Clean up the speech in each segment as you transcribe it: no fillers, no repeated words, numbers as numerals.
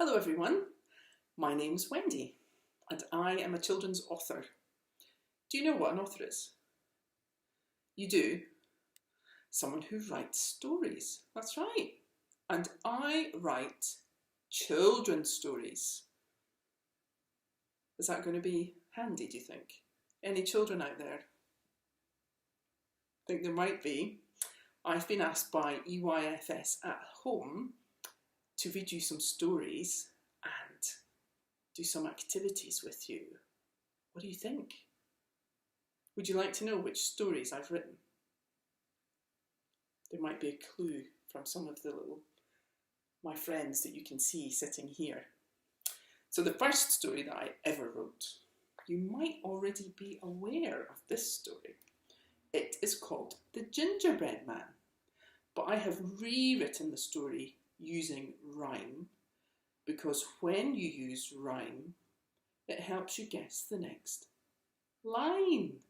Hello everyone, my name's Wendy and I am a children's author. Do you know what an author is? You do? Someone who writes stories, that's right. And I write children's stories. Is that going to be handy, do you think? Any children out there? I think there might be. I've been asked by EYFS at home to read you some stories and do some activities with you. What do you think? Would you like to know which stories I've written? There might be a clue from some of my friends that you can see sitting here. So the first story that I ever wrote, you might already be aware of this story. It is called The Gingerbread Man, but I have rewritten the story using rhyme, because when you use rhyme, it helps you guess the next line.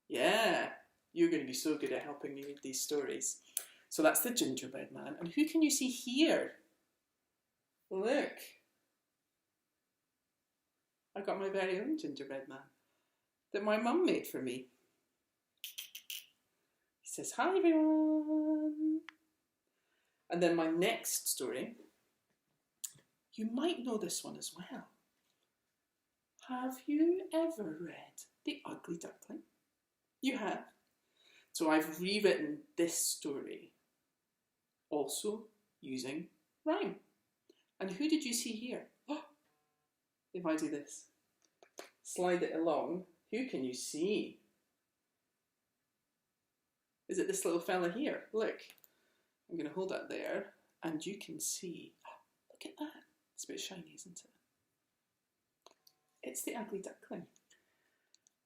Yeah, you're going to be so good at helping me with these stories. So that's The Gingerbread Man. And who can you see here? Look, I got my very own gingerbread man that my mum made for me. He says, hi everyone. And then my next story, you might know this one as well. Have you ever read The Ugly Duckling? You have. So I've rewritten this story, also using rhyme. And who did you see here? Oh, if I do this, slide it along, who can you see? Is it this little fella here? Look. I'm going to hold that there and you can see, oh, look at that, it's a bit shiny, isn't it? It's the Ugly Duckling.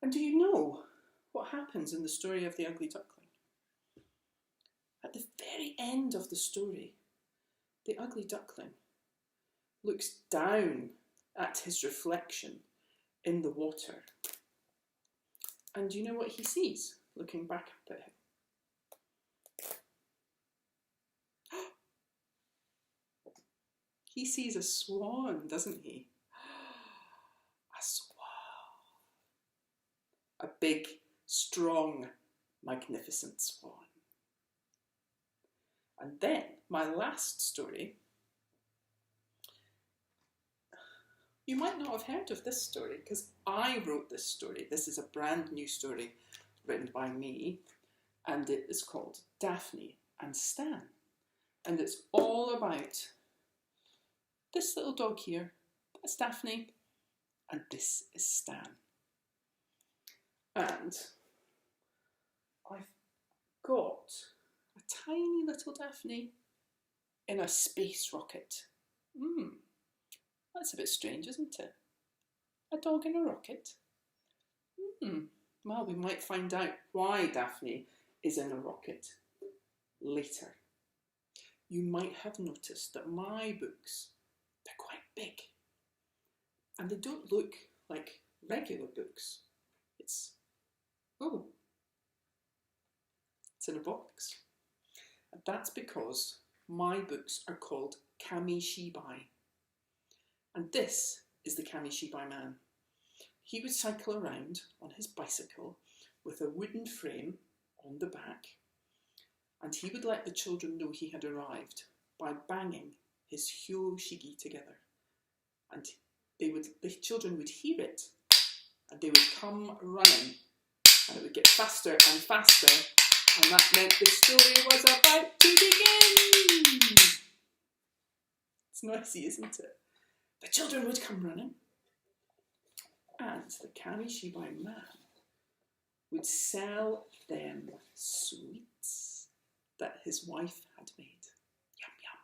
And do you know what happens in the story of the Ugly Duckling? At the very end of the story, the Ugly Duckling looks down at his reflection in the water. And do you know what he sees looking back up at him? He sees a swan, doesn't he? A swan. A big, strong, magnificent swan. And then, my last story, you might not have heard of this story because I wrote this story. This is a brand new story written by me, and it is called Daphne and Stan. And it's all about this little dog here, that's Daphne, and this is Stan. And I've got a tiny little Daphne in a space rocket. That's a bit strange, isn't it? A dog in a rocket? Well, we might find out why Daphne is in a rocket later. You might have noticed that my books, they're quite big and they don't look like regular books. It's in a box. And that's because my books are called Kamishibai. And this is the Kamishibai Man. He would cycle around on his bicycle with a wooden frame on the back, and he would let the children know he had arrived by banging his hyoshigi together. And the children would hear it, and they would come running, and it would get faster and faster, and that meant the story was about to begin. It's noisy, isn't it? The children would come running, and the Kamishibai Man would sell them sweets that his wife had made. Yum, yum.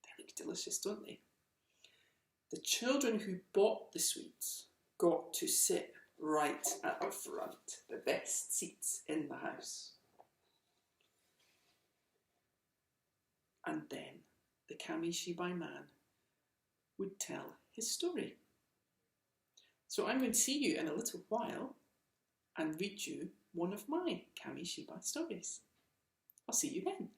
They look delicious, don't they? The children who bought the sweets got to sit right at the front, the best seats in the house. And then the Kamishibai Man would tell his story. So I'm going to see you in a little while and read you one of my Kamishibai stories. I'll see you then.